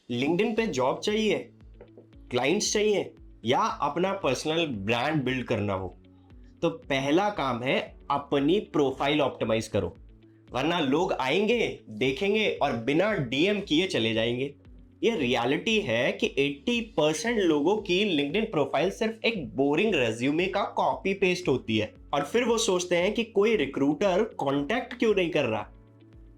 LinkedIn पे job चाहिए, clients चाहिए या अपना पर्सनल ब्रांड बिल्ड करना हो, तो पहला काम है अपनी प्रोफाइल ऑप्टिमाइज करो, वरना लोग आएंगे, देखेंगे और बिना डीएम किए चले जाएंगे। ये रियलिटी है कि 80% लोगों की लिंक्डइन प्रोफाइल सिर्फ एक बोरिंग रेज्यूमे का कॉपी पेस्ट होती है और फिर वो सोचते हैं कि कोई रिक्रूटर कांटेक्ट क्यों नहीं कर रहा।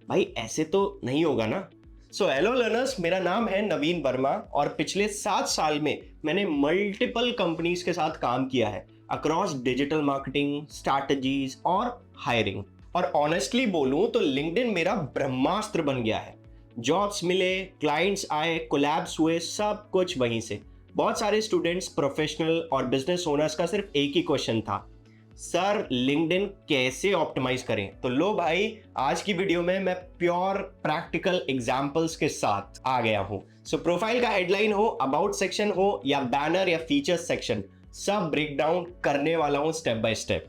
भाई ऐसे तो नहीं होगा ना। सो हेलो लर्नर्स, मेरा नाम है नवीन वर्मा और पिछले 7 साल में मैंने मल्टीपल कंपनीज के साथ काम किया है अक्रॉस डिजिटल मार्केटिंग, स्ट्रैटेजीज और हायरिंग। और ऑनेस्टली बोलूं तो लिंक्डइन मेरा ब्रह्मास्त्र बन गया है। जॉब्स मिले, क्लाइंट्स आए, कोलैब्स हुए, सब कुछ वहीं से। बहुत सारे स्टूडेंट्स, प्रोफेशनल और बिजनेस ओनर्स का सिर्फ एक ही क्वेश्चन था, सर लिंक्डइन कैसे ऑप्टिमाइज करें। तो लो भाई, आज की वीडियो में मैं प्योर प्रैक्टिकल एग्जांपल्स के साथ आ गया हूं। सो प्रोफाइल का हेडलाइन हो, अबाउट सेक्शन हो या बैनर या फीचर्स सेक्शन, सब ब्रेक डाउन करने वाला हूं स्टेप बाय स्टेप।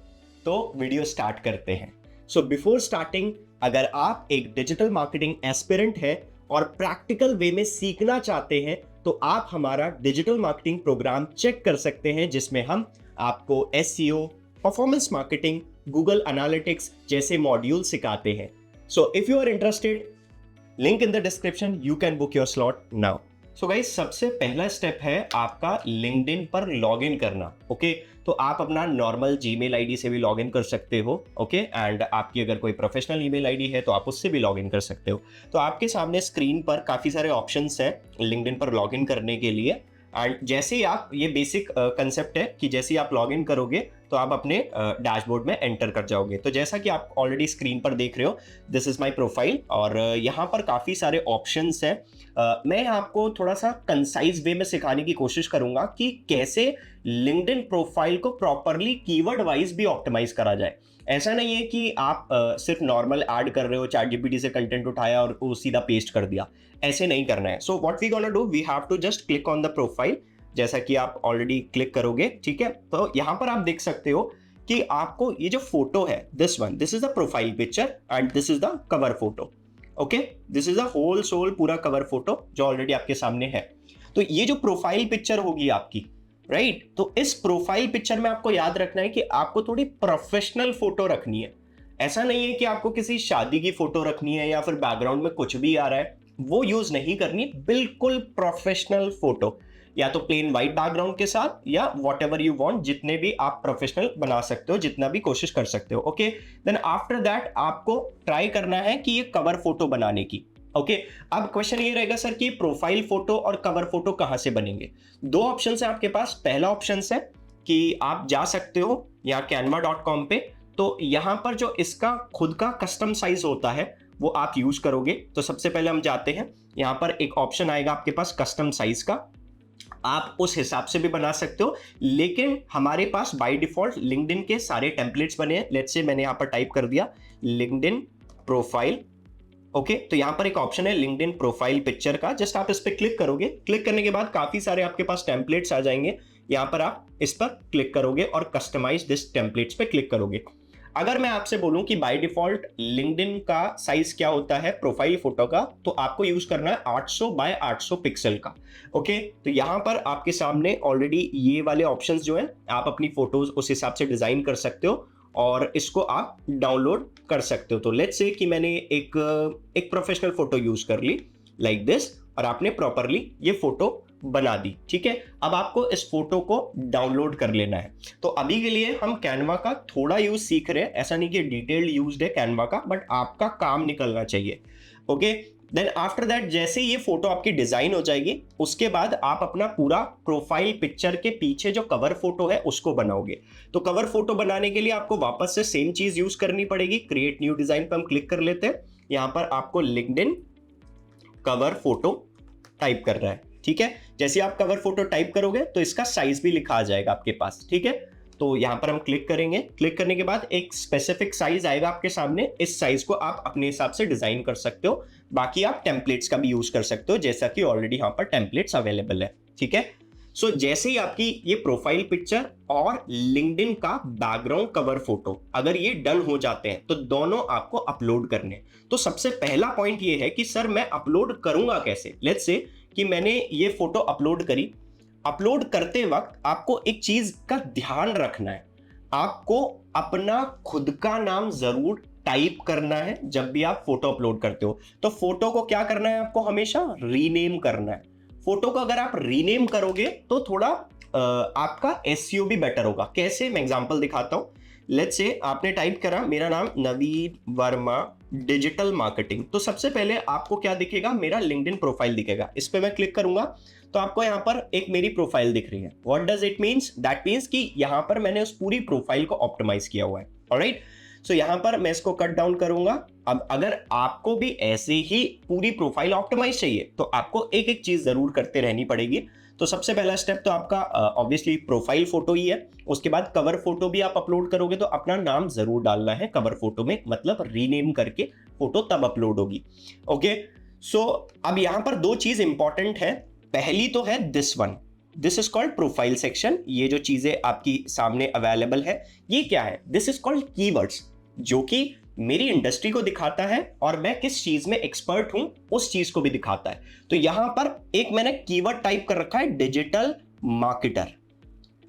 तो वीडियो स्टार्ट करते हैं। सो बिफोर स्टार्टिंग, अगर आप एक डिजिटल मार्केटिंग एस्पिरेंट है और प्रैक्टिकल वे में सीखना चाहते हैं तो आप हमारा डिजिटल मार्केटिंग प्रोग्राम चेक कर सकते हैं, जिसमें हम आपको SEO, performance marketing, Google analytics जैसे मॉड्यूल सिखाते हैं। So if you are interested, link in the description, you can book your slot now. So guys, सबसे पहला स्टेप है आपका लिंक्डइन पर लॉगिन करना। ओके, तो आप अपना नॉर्मल जीमेल आईडी से भी लॉगिन कर सकते हो। ओके, एंड आपकी अगर कोई प्रोफेशनल ईमेल आईडी है तो आप उससे भी लॉगिन कर सकते हो। तो आपके सामने स्क्रीन पर काफ़ी सारे ऑप्शंस हैं लिंक्डइन पर लॉगिन करने के लिए। एंड जैसे ही आप, ये बेसिक कंसेप्ट है कि जैसे ही आप लॉगिन करोगे तो आप अपने डैशबोर्ड में एंटर कर जाओगे। तो जैसा कि आप ऑलरेडी स्क्रीन पर देख रहे हो, दिस इज माय प्रोफाइल और यहाँ पर काफ़ी सारे ऑप्शंस हैं। मैं आपको थोड़ा सा कंसाइज वे में सिखाने की कोशिश करूंगा कि कैसे लिंक्डइन प्रोफाइल को प्रॉपरली कीवर्ड वाइज भी ऑप्टिमाइज करा जाए। ऐसा नहीं है कि आप सिर्फ नॉर्मल ऐड कर रहे हो, चैट जीपीटी से कंटेंट उठाया और वो सीधा पेस्ट कर दिया, ऐसे नहीं करना है। So what we gonna do, we have to just click on the profile. जैसा कि आप ऑलरेडी क्लिक करोगे, ठीक है, तो यहाँ पर आप देख सकते हो कि आपको ये जो फोटो है, this is the profile picture and this is the cover photo. Okay, this is the whole sole पूरा कवर फोटो जो ऑलरेडी आपके सामने है। तो ये जो प्रोफाइल पिक्चर होगी आपकी, राइट, तो इस प्रोफाइल पिक्चर में आपको याद रखना है कि आपको थोड़ी प्रोफेशनल फोटो रखनी है। ऐसा नहीं है कि आपको किसी शादी की फोटो रखनी है या फिर बैकग्राउंड में कुछ भी आ रहा है, वो यूज नहीं करनी। बिल्कुल प्रोफेशनल फोटो, या तो प्लेन व्हाइट बैकग्राउंड के साथ या वॉट एवर यू वॉन्ट, जितने भी आप प्रोफेशनल बना सकते हो, जितना भी कोशिश कर सकते हो। ओके, देन आफ्टर दैट आपको ट्राई करना है कि ये कवर फोटो बनाने की। ओके, अब क्वेश्चन ये रहेगा, सर कि प्रोफाइल फोटो और कवर फोटो कहां से बनेंगे। दो ऑप्शन है आपके पास। पहला ऑप्शन है कि आप जा सकते हो यहाँ canva.com पे, तो यहाँ पर जो इसका खुद का कस्टम साइज होता है वो आप यूज करोगे। तो सबसे पहले हम जाते हैं, यहाँ पर एक ऑप्शन आएगा आपके पास कस्टम साइज का, आप उस हिसाब से भी बना सकते हो। लेकिन हमारे पास बाय डिफॉल्ट लिंक्डइन के सारे टेम्पलेट्स बने हैं। लेट्स से मैंने यहाँ पर टाइप कर दिया लिंक्डइन प्रोफाइल। ओके, तो यहाँ पर एक ऑप्शन है लिंक्डइन प्रोफाइल पिक्चर का, जस्ट आप इस पर क्लिक करोगे। क्लिक करने के बाद काफी सारे आपके पास टेम्पलेट्स आ जाएंगे। यहाँ पर आप इस पर क्लिक करोगे और कस्टमाइज दिस टेम्पलेट्स पे क्लिक करोगे। अगर मैं आपसे बोलूं कि बाय डिफॉल्ट लिंक्डइन का साइज क्या होता है प्रोफाइल फोटो का, तो आपको यूज करना है 800 बाय 800 पिक्सल का। ओके, तो यहाँ पर आपके सामने ऑलरेडी ये वाले ऑप्शंस जो हैं, आप अपनी फोटोज उस हिसाब से डिजाइन कर सकते हो और इसको आप डाउनलोड कर सकते हो। तो लेट्स से कि मैंने एक प्रोफेशनल फोटो यूज कर ली लाइक दिस, और आपने प्रॉपरली ये फोटो बना दी। ठीक है, अब आपको इस फोटो को डाउनलोड कर लेना है। तो अभी के लिए हम कैनवा का थोड़ा यूज सीख रहे हैं, ऐसा नहीं कि डिटेल्ड यूज है कैनवा का, बट आपका काम निकलना चाहिए। ओके, देन आफ्टर दैट जैसे ये फोटो आपकी डिजाइन हो जाएगी, उसके बाद आप अपना पूरा प्रोफाइल पिक्चर के पीछे जो कवर फोटो है उसको बनाओगे। तो कवर फोटो बनाने के लिए आपको वापस से सेम चीज यूज करनी पड़ेगी। क्रिएट न्यू डिजाइन पर हम क्लिक कर लेते हैं। यहाँ पर आपको लिंक्डइन कवर फोटो टाइप करना है। ठीक है, जैसे आप कवर फोटो टाइप करोगे तो इसका साइज भी लिखा आ जाएगा आपके पास। ठीक है, तो यहां पर हम क्लिक करेंगे। क्लिक करने के बाद एक स्पेसिफिक साइज आएगा आपके सामने। इस साइज को आप अपने हिसाब से डिजाइन कर सकते हो। बाकी आप टेम्पलेट्स का भी यूज कर सकते हो, जैसा कि ऑलरेडी यहां पर टेम्पलेट्स अवेलेबल है। ठीक है, सो जैसे ही आपकी ये प्रोफाइल पिक्चर और लिंक्डइन का बैकग्राउंड कवर फोटो अगर ये डन हो जाते हैं तो दोनों आपको अपलोड करने। तो सबसे पहला पॉइंट ये है कि सर मैं अपलोड करूंगा कैसे। लेट्स से कि मैंने ये फोटो अपलोड करी, अपलोड करते वक्त आपको एक चीज का ध्यान रखना है, आपको अपना खुद का नाम जरूर टाइप करना है जब भी आप फोटो अपलोड करते हो। तो फोटो को क्या करना है, आपको हमेशा रीनेम करना है। फोटो को अगर आप रीनेम करोगे तो थोड़ा आपका एसईओ भी बेटर होगा। कैसे, मैं एग्जांपल दिखाता हूं। लेट्स से आपने टाइप करा मेरा नाम नवीन वर्मा डिजिटल मार्केटिंग, तो सबसे पहले आपको क्या दिखेगा, मेरा लिंक्डइन प्रोफाइल दिखेगा। इस पे मैं क्लिक करूंगा तो आपको यहाँ पर एक मेरी प्रोफाइल दिख रही है। What does it means, that means कि यहाँ पर मैंने उस पूरी प्रोफाइल को ऑप्टिमाइज किया हुआ है। ऑलराइट, सो यहाँ पर मैं इसको कट डाउन करूंगा। अब अगर आपको भी ऐसे ही पूरी प्रोफाइल ऑप्टिमाइज चाहिए तो आपको एक एक चीज जरूर करते रहनी पड़ेगी। तो सबसे पहला स्टेप तो आपका ऑब्वियसली प्रोफाइल फोटो ही है। उसके बाद कवर फोटो भी आप अपलोड करोगे तो अपना नाम जरूर डालना है कवर फोटो में, मतलब रीनेम करके फोटो तब अपलोड होगी। ओके, सो अब यहां पर दो चीज इंपॉर्टेंट है। पहली तो है this one, this is called profile section. ये जो चीजें आपकी सामने अवेलेबल है ये क्या है, दिस इज कॉल्ड कीवर्ड्स, जो कि मेरी इंडस्ट्री को दिखाता है और मैं किस चीज में एक्सपर्ट हूं उस चीज को भी दिखाता है। तो यहां पर एक मैंने कीवर्ड टाइप कर रखा है डिजिटल मार्केटर।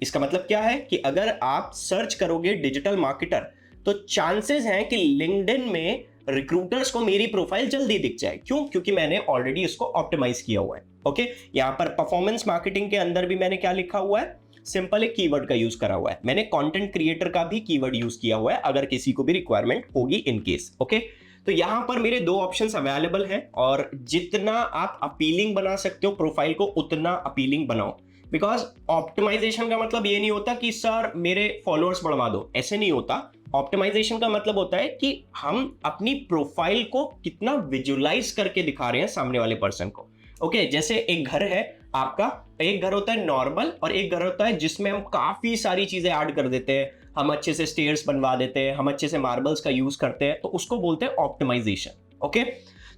इसका मतलब क्या है कि अगर आप सर्च करोगे डिजिटल मार्केटर तो चांसेस हैं कि लिंक्डइन में रिक्रूटर्स को मेरी प्रोफाइल जल्दी दिख जाए। क्यों, क्योंकि मैंने ऑलरेडी इसको ऑप्टिमाइज किया हुआ है। ओके, यहां पर परफॉर्मेंस मार्केटिंग के अंदर भी मैंने क्या लिखा हुआ है, सिंपल एक कीवर्ड का यूज करा हुआ है। मैंने कंटेंट क्रिएटर का भी कीवर्ड यूज किया हुआ है अगर किसी को भी रिक्वायरमेंट होगी इन केस। ओके, तो यहां पर मेरे दो ऑप्शंस अवेलेबल हैं और जितना आप अपीलिंग बना सकते हो प्रोफाइल को उतना अपीलिंग बनाओ। बिकॉज ऑप्टिमाइजेशन का मतलब ये नहीं होता कि सर मेरे फॉलोअर्स बढ़वा दो, ऐसे नहीं होता। ऑप्टिमाइजेशन का मतलब होता है कि हम अपनी प्रोफाइल को कितना विजुअलाइज करके दिखा रहे हैं सामने वाले पर्सन को। ओके, जैसे एक घर है आपका, एक घर होता है नॉर्मल और एक घर होता है जिसमें हम काफी सारी चीजें ऐड कर देते हैं, हम अच्छे से स्टेयर्स बनवा देते हैं, हम अच्छे से मार्बल्स का यूज करते हैं, तो उसको बोलते हैं ऑप्टिमाइजेशन। ओके,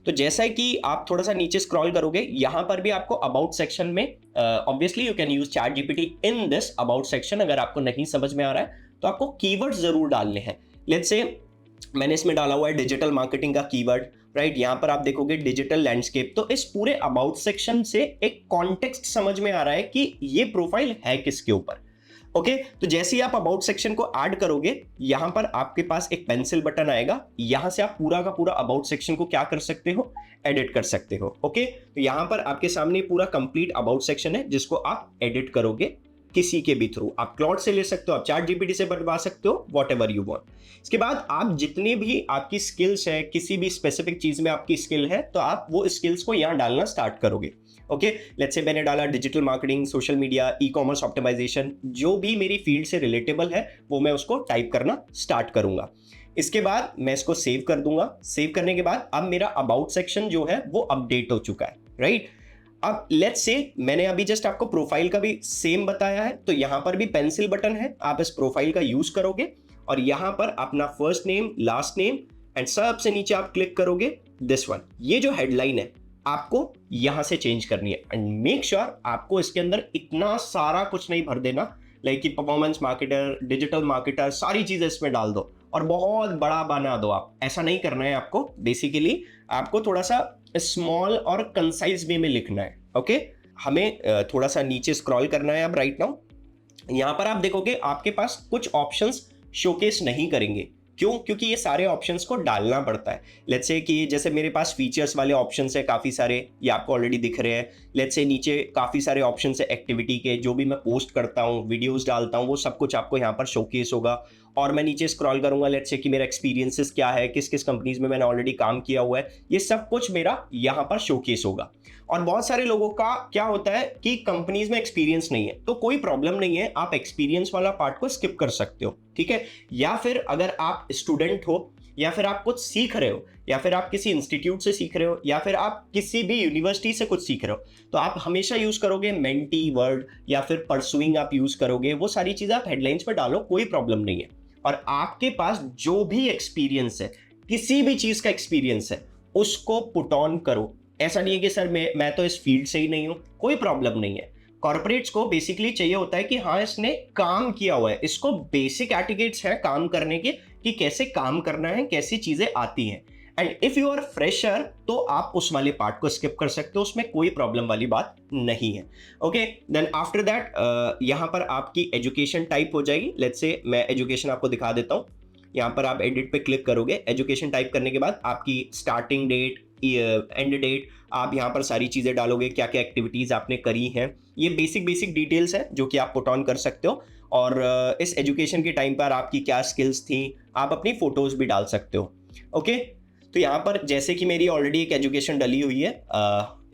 तो जैसा कि आप थोड़ा सा नीचे स्क्रॉल करोगे यहां पर भी आपको अबाउट सेक्शन में obviously you can use chat GPT in this about section. अगर आपको नहीं समझ में आ रहा है तो आपको कीवर्ड्स जरूर डालने हैं। लेट्स से मैंने इसमें डाला हुआ है डिजिटल मार्केटिंग का कीवर्ड, राइट। यहाँ पर आप देखोगे डिजिटल लैंडस्केप। तो इस पूरे अबाउट सेक्शन से एक कॉन्टेक्स्ट समझ में आ रहा है कि ये प्रोफाइल है किसके ऊपर। ओके, तो जैसे ही आप अबाउट सेक्शन को ऐड करोगे यहां पर आपके पास एक पेंसिल बटन आएगा, यहां से आप पूरा का पूरा अबाउट सेक्शन को क्या कर सकते हो, एडिट कर सकते हो। ओके, तो यहां पर आपके सामने पूरा कंप्लीट अबाउट सेक्शन है जिसको आप एडिट करोगे किसी के भी थ्रू। आप क्लॉड से ले सकते हो, आप चैट जीपीटी से बनवा सकते हो, व्हाटएवर यू वांट। इसके बाद आप जितने भी आपकी स्किल्स है, किसी भी स्पेसिफिक चीज में आपकी स्किल है तो आप वो स्किल्स को यहाँ डालना स्टार्ट करोगे। ओके, लेट्स से मैंने डाला digital marketing, social media, e commerce optimisation, जो भी मेरी फील्ड से रिलेटेबल है वो मैं उसको टाइप करना स्टार्ट करूंगा। इसके बाद मैं इसको सेव कर दूंगा। सेव करने के बाद अब मेरा अबाउट सेक्शन जो है वो अपडेट हो चुका है, राइट। अब लेट्स से मैंने अभी जस्ट आपको प्रोफाइल का भी सेम बताया है, तो यहां पर भी पेंसिल बटन है, आप इस प्रोफाइल का यूज करोगे और यहां पर अपना first name, last name and सबसे नीचे आप क्लिक करोगे दिस वन। ये जो हेडलाइन है आपको यहां से चेंज करनी है एंड मेक श्योर आपको इसके अंदर इतना सारा कुछ नहीं भर देना, लाइक कि परफॉर्मेंस मार्केटर, डिजिटल मार्केटर, सारी चीजें इसमें डाल दो और बहुत बड़ा बना दो। आप ऐसा नहीं करना है आपको, बेसिकली आपको थोड़ा सा स्मॉल और कंसाइज वे में लिखना है। ओके, हमें थोड़ा सा नीचे स्क्रॉल करना है। अब राइट नाउ यहां पर आप देखोगे आपके पास कुछ ऑप्शंस शोकेस नहीं करेंगे। क्यों? क्योंकि ये सारे ऑप्शंस को डालना पड़ता है। लेट्स से कि जैसे मेरे पास फीचर्स वाले ऑप्शंस है काफ़ी सारे, ये आपको ऑलरेडी दिख रहे हैं। लेट्स से नीचे काफ़ी सारे ऑप्शंस है एक्टिविटी के, जो भी मैं पोस्ट करता हूँ, वीडियोस डालता हूँ, वो सब कुछ आपको यहाँ पर शोकेस होगा। और मैं नीचे स्क्रॉल करूंगा, लेट्स से कि मेरा एक्सपीरियंसेस क्या है, किस किस कंपनीज में मैंने ऑलरेडी काम किया हुआ है, ये सब कुछ मेरा यहाँ पर शोकेस होगा। और बहुत सारे लोगों का क्या होता है कि कंपनीज में एक्सपीरियंस नहीं है, तो कोई प्रॉब्लम नहीं है, आप एक्सपीरियंस वाला पार्ट को स्किप कर सकते हो, ठीक है। या फिर अगर आप स्टूडेंट हो, या फिर आप कुछ सीख रहे हो, या फिर आप किसी इंस्टीट्यूट से सीख रहे हो, या फिर आप किसी भी यूनिवर्सिटी से कुछ सीख रहे हो, तो आप हमेशा यूज करोगे मेंटी वर्ड या फिर परसुइंग आप यूज करोगे। वो सारी चीजें आप हेडलाइंस में डालो, कोई प्रॉब्लम नहीं है। और आपके पास जो भी एक्सपीरियंस है, किसी भी चीज का एक्सपीरियंस है, उसको पुट ऑन करो। ऐसा नहीं है कि सर मैं तो इस फील्ड से ही नहीं हूं, कोई प्रॉब्लम नहीं है। कॉर्पोरेट्स को बेसिकली चाहिए होता है कि हाँ इसने काम किया हुआ है, इसको बेसिक एटिकेट्स है काम करने के कि कैसे काम करना है, कैसी चीजें आती हैं। And if you are fresher तो आप उस वाले पार्ट को स्किप कर सकते हो, उसमें कोई प्रॉब्लम वाली बात नहीं है। ओके, देन आफ्टर दैट यहाँ पर आपकी एजुकेशन टाइप हो जाएगी। लेट्स से मैं एजुकेशन आपको दिखा देता हूँ। यहाँ पर आप एडिट पे क्लिक करोगे, एजुकेशन टाइप करने के बाद आपकी स्टार्टिंग डेट, एंड डेट, आप यहाँ पर सारी चीज़ें डालोगे, क्या क्या एक्टिविटीज़ आपने करी हैं, ये बेसिक डिटेल्स है जो कि आप पुट ऑन कर सकते हो। और इस एजुकेशन के टाइम पर आपकी क्या स्किल्स थी, आप अपनी फोटोज़ भी डाल सकते हो। ओके, तो यहाँ पर जैसे कि मेरी ऑलरेडी एक एजुकेशन डली हुई है,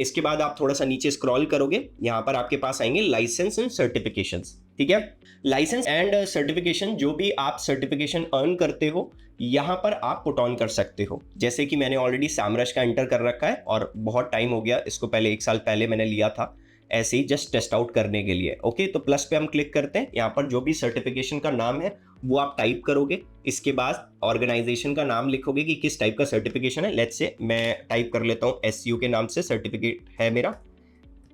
इसके बाद आप थोड़ा सा नीचे स्क्रॉल करोगे, यहाँ पर आपके पास आएंगे लाइसेंस एंड सर्टिफिकेशंस। ठीक है, लाइसेंस एंड सर्टिफिकेशन, जो भी आप सर्टिफिकेशन अर्न करते हो यहाँ पर आप पुट ऑन कर सकते हो। जैसे कि मैंने ऑलरेडी सैमरश का एंटर कर रखा है और बहुत टाइम हो गया इसको, पहले 1 साल पहले मैंने लिया था ऐसे ही जस्ट टेस्ट आउट करने के लिए। ओके, तो प्लस पे हम क्लिक करते हैं, यहाँ पर जो भी सर्टिफिकेशन का नाम है वो आप टाइप करोगे, इसके बाद ऑर्गेनाइजेशन का नाम लिखोगे कि किस टाइप का सर्टिफिकेशन है। लेट्स से मैं टाइप कर लेता हूँ SEO के नाम से सर्टिफिकेट है मेरा,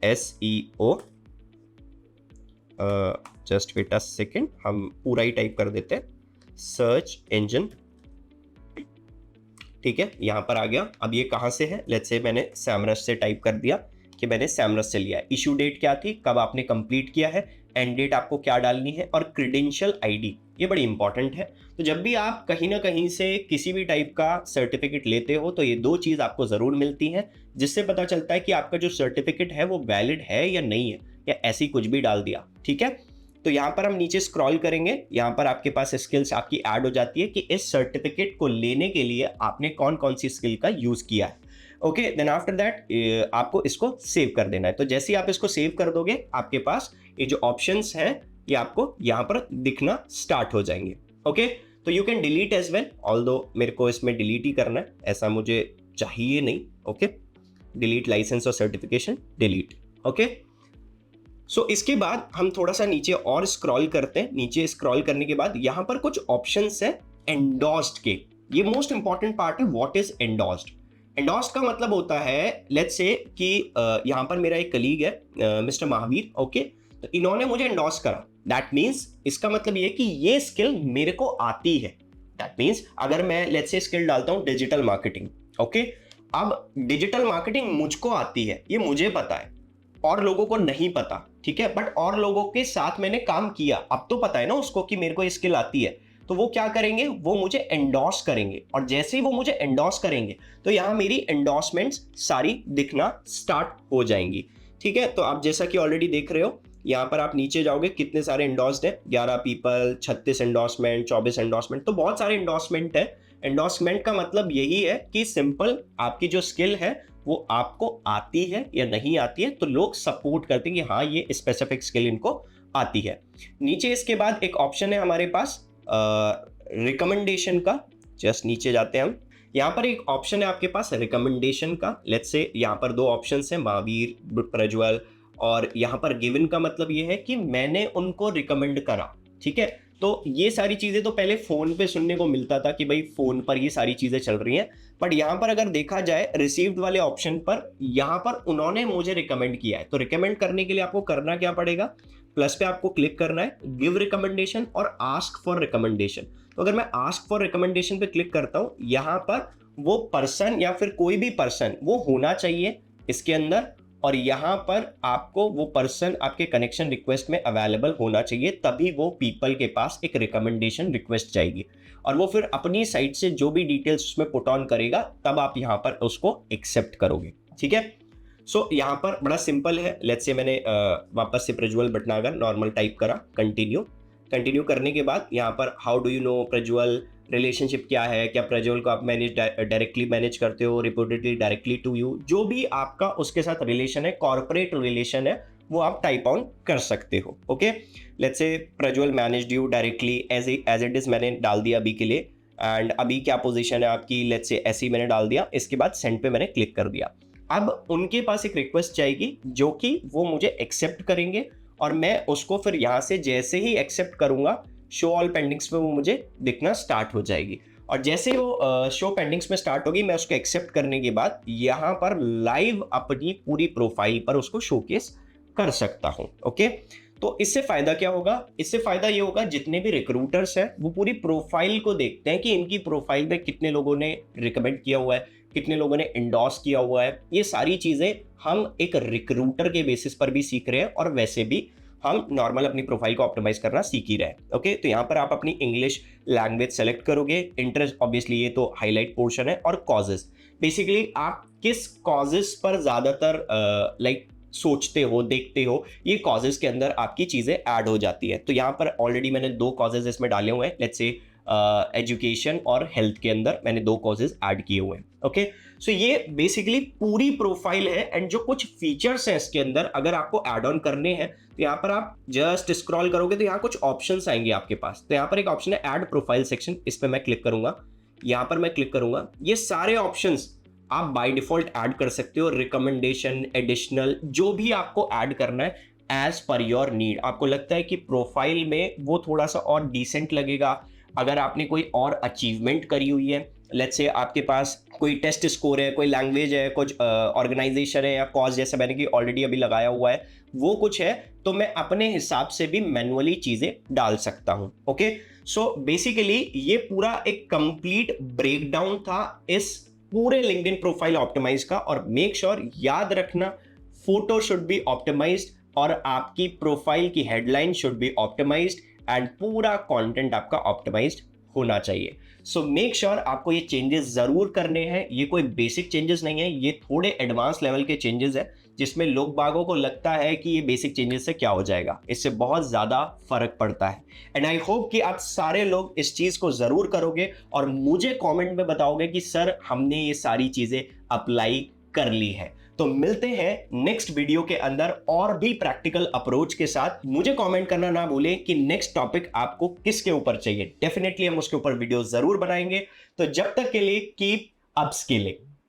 SEO। Just wait a second, हम पूरा ही टाइप कर देते हैं, सर्च इंजन। ठीक है, यहाँ पर आ गया। अब ये कहाँ से है, लेट्स से मैंने सैमरश से टाइप कर दिया कि मैंने सैमरश से लिया है। इशू डेट क्या थी, कब आपने कंप्लीट किया है, एंड डेट आपको क्या डालनी है, और क्रेडेंशियल आईडी, ये बड़ी इंपॉर्टेंट है। तो जब भी आप कहीं ना कहीं से किसी भी टाइप का सर्टिफिकेट लेते हो तो ये 2 चीज़ आपको ज़रूर मिलती हैं, जिससे पता चलता है कि आपका जो सर्टिफिकेट है वो वैलिड है या नहीं है, या ऐसी कुछ भी डाल दिया। ठीक है, तो यहाँ पर हम नीचे स्क्रॉल करेंगे, यहाँ पर आपके पास स्किल्स आपकी ऐड हो जाती है कि इस सर्टिफिकेट को लेने के लिए आपने कौन कौन सी स्किल का यूज़ किया है। ओके, देन आफ्टर दैट आपको इसको सेव कर देना है। तो जैसे ही आप इसको सेव कर दोगे, आपके पास ये जो ऑप्शंस हैं ये आपको यहाँ पर दिखना स्टार्ट हो जाएंगे। ओके, तो you can delete as well, although मेरे को इसमें डिलीट ही करना है, ऐसा मुझे चाहिए नहीं। ओके, डिलीट लाइसेंस और सर्टिफिकेशन, डिलीट। ओके, सो इसके बाद हम थोड़ा सा नीचे और स्क्रॉल करते हैं। नीचे स्क्रॉल करने के बाद यहाँ पर कुछ ऑप्शंस है एंडोर्स्ड के। ये मोस्ट इंपॉर्टेंट पार्ट है, व्हाट इज एंडोर्स्ड। एंडोर्स्ड का मतलब होता है, लेट्स से कि यहाँ पर मेरा एक कलीग है मिस्टर महावीर। ओके, तो इन्होंने मुझे एंडोर्स करा, दैट मीन्स इसका मतलब ये कि ये स्किल मेरे को आती है। दैट मीन्स अगर मैं लेट्स से स्किल डालता हूँ डिजिटल मार्केटिंग। ओके, अब डिजिटल मार्केटिंग मुझको आती है, ये मुझे पता है, और लोगों को नहीं पता। ठीक है, बट और लोगों के साथ मैंने काम किया, अब तो पता है ना उसको कि मेरे को ये स्किल आती है, तो वो क्या करेंगे, वो मुझे एंडोर्स करेंगे। और जैसे ही वो मुझे एंडोर्स करेंगे तो यहाँ मेरी एंडोर्समेंट्स सारी दिखना स्टार्ट हो जाएंगी। ठीक है, तो आप जैसा कि ऑलरेडी देख रहे हो, यहाँ पर आप नीचे जाओगे, कितने सारे एंडोर्स्ड है, 11 पीपल, 36 एंडोर्समेंट, 24 एंडोर्समेंट, तो बहुत सारे एंडोर्समेंट है। एंडोर्समेंट का मतलब यही है कि सिंपल आपकी जो स्किल है वो आपको आती है या नहीं आती है, तो लोग सपोर्ट करते हैं कि हाँ ये स्पेसिफिक स्किल इनको आती है। नीचे इसके बाद एक ऑप्शन है हमारे पास रिकमेंडेशन का, जस्ट नीचे जाते हैं हम, यहाँ पर एक ऑप्शन है आपके पास रिकमेंडेशन का। लेट्स से यहाँ पर 2 ऑप्शन है, महावीर, प्रज्वल, और यहाँ पर गिवन का मतलब ये है कि मैंने उनको रिकमेंड करा। ठीक है, तो ये सारी चीज़ें तो पहले फ़ोन पे सुनने को मिलता था कि भाई फ़ोन पर ये सारी चीज़ें चल रही हैं, बट यहाँ पर अगर देखा जाए रिसीव्ड वाले ऑप्शन पर, यहाँ पर उन्होंने मुझे रिकमेंड किया है। तो रिकमेंड करने के लिए आपको करना क्या पड़ेगा, प्लस पे आपको क्लिक करना है, गिव रिकमेंडेशन और आस्क फॉर रिकमेंडेशन। तो अगर मैं आस्क फॉर रिकमेंडेशन पे क्लिक करता हूँ, यहाँ पर वो पर्सन या फिर कोई भी पर्सन वो होना चाहिए इसके अंदर, और यहाँ पर आपको वो पर्सन आपके कनेक्शन रिक्वेस्ट में अवेलेबल होना चाहिए, तभी वो पीपल के पास एक रिकमेंडेशन रिक्वेस्ट जाएगी, और वो फिर अपनी साइड से जो भी डिटेल्स उसमें पुट ऑन करेगा, तब आप यहाँ पर उसको एक्सेप्ट करोगे। ठीक है, सो यहाँ पर बड़ा सिंपल है। लेट्स से मैंने वापस से प्रज्वल भटनागर नॉर्मल टाइप करा, कंटिन्यू करने के बाद यहाँ पर how do you know Prajwal, relationship क्या है, क्या प्रज्वल को आप डायरेक्टली मैनेज करते हो, रिपोर्टेडली डायरेक्टली टू यू, जो भी आपका उसके साथ रिलेशन है, कॉर्पोरेट रिलेशन है, वो आप टाइप ऑन कर सकते हो। Okay, let's say Prajwal managed you directly as it is, मैंने डाल दिया अभी के लिए, एंड अभी क्या पोजीशन है आपकी, लेट्स से ऐसे ही मैंने डाल दिया। इसके बाद सेंड पे मैंने क्लिक कर दिया। अब उनके पास एक रिक्वेस्ट जाएगी जो कि वो मुझे एक्सेप्ट करेंगे, और मैं उसको फिर यहाँ से जैसे ही एक्सेप्ट करूँगा, शो ऑल पेंडिंग्स में वो मुझे दिखना स्टार्ट हो जाएगी। और जैसे वो शो पेंडिंग्स में स्टार्ट होगी, मैं उसको एक्सेप्ट करने के बाद यहाँ पर लाइव अपनी पूरी प्रोफाइल पर उसको शोकेस कर सकता हूँ। ओके, तो इससे फायदा क्या होगा? इससे फायदा ये होगा जितने भी रिक्रूटर्स हैं वो पूरी प्रोफाइल को देखते हैं कि इनकी प्रोफाइल में कितने लोगों ने रिकमेंड किया हुआ है, कितने लोगों ने इंडोर्स किया हुआ है। ये सारी चीजें हम एक रिक्रूटर के बेसिस पर भी सीख रहे हैं और वैसे भी हम नॉर्मल अपनी प्रोफाइल को ऑप्टिमाइज करना सीख ही रहे हैं। ओके, तो यहाँ पर आप अपनी इंग्लिश लैंग्वेज सेलेक्ट करोगे, इंटरेस्ट ऑब्वियसली ये तो हाईलाइट पोर्शन है, और कॉजेस, बेसिकली आप किस कॉजेस पर ज्यादातर लाइक सोचते हो, देखते हो, ये कॉजेस के अंदर आपकी चीजें ऐड हो जाती है। तो यहाँ पर ऑलरेडी मैंने 2 कॉजेस इसमें डाले हुए हैं, लेट्स से एजुकेशन और हेल्थ के अंदर मैंने 2 कॉजेस ऐड किए हुए हैं। ओके, सो ये बेसिकली पूरी प्रोफाइल है, एंड जो कुछ फीचर्स हैं इसके अंदर अगर आपको ऐड ऑन करने हैं तो यहाँ पर आप जस्ट स्क्रॉल करोगे तो यहाँ कुछ ऑप्शंस आएंगे आपके पास। तो यहाँ पर एक ऑप्शन है ऐड प्रोफाइल सेक्शन, इस पर मैं क्लिक करूंगा, यहाँ पर मैं क्लिक करूंगा, ये सारे ऑप्शंस आप बाय डिफॉल्ट ऐड कर सकते हो, रिकमेंडेशन, एडिशनल, जो भी आपको ऐड करना है एज पर योर नीड। आपको लगता है कि प्रोफाइल में वो थोड़ा सा और डिसेंट लगेगा अगर आपने कोई और अचीवमेंट करी हुई है, लेट्स से आपके पास कोई टेस्ट स्कोर है, कोई लैंग्वेज है, कुछ ऑर्गेनाइजेशन है, या कॉज जैसे मैंने कि ऑलरेडी अभी लगाया हुआ है वो कुछ है, तो मैं अपने हिसाब से भी मैनुअली चीजें डाल सकता हूं। ओके, सो बेसिकली ये पूरा एक कंप्लीट ब्रेकडाउन था इस पूरे लिंक्डइन प्रोफाइल ऑप्टिमाइज का। और मेक श्योर याद रखना, फोटो शुड बी ऑप्टिमाइज्ड और आपकी प्रोफाइल की headline should be optimised and पूरा कंटेंट आपका ऑप्टिमाइज्ड होना चाहिए। सो मेक श्योर आपको ये चेंजेस जरूर करने हैं। ये कोई बेसिक चेंजेस नहीं है, ये थोड़े एडवांस लेवल के चेंजेस है जिसमें लोग बागों को लगता है कि ये बेसिक चेंजेस से क्या हो जाएगा, इससे बहुत ज्यादा फर्क पड़ता है। एंड आई होप कि आप सारे लोग इस चीज को जरूर करोगे और मुझे कमेंट में बताओगे कि सर हमने ये सारी चीजें अप्लाई कर ली है। तो मिलते हैं नेक्स्ट वीडियो के अंदर और भी प्रैक्टिकल अप्रोच के साथ। मुझे कमेंट करना ना भूलें कि नेक्स्ट टॉपिक आपको किसके ऊपर चाहिए, डेफिनेटली हम उसके ऊपर वीडियो जरूर बनाएंगे। तो जब तक के लिए कीप अपस्किलिंग।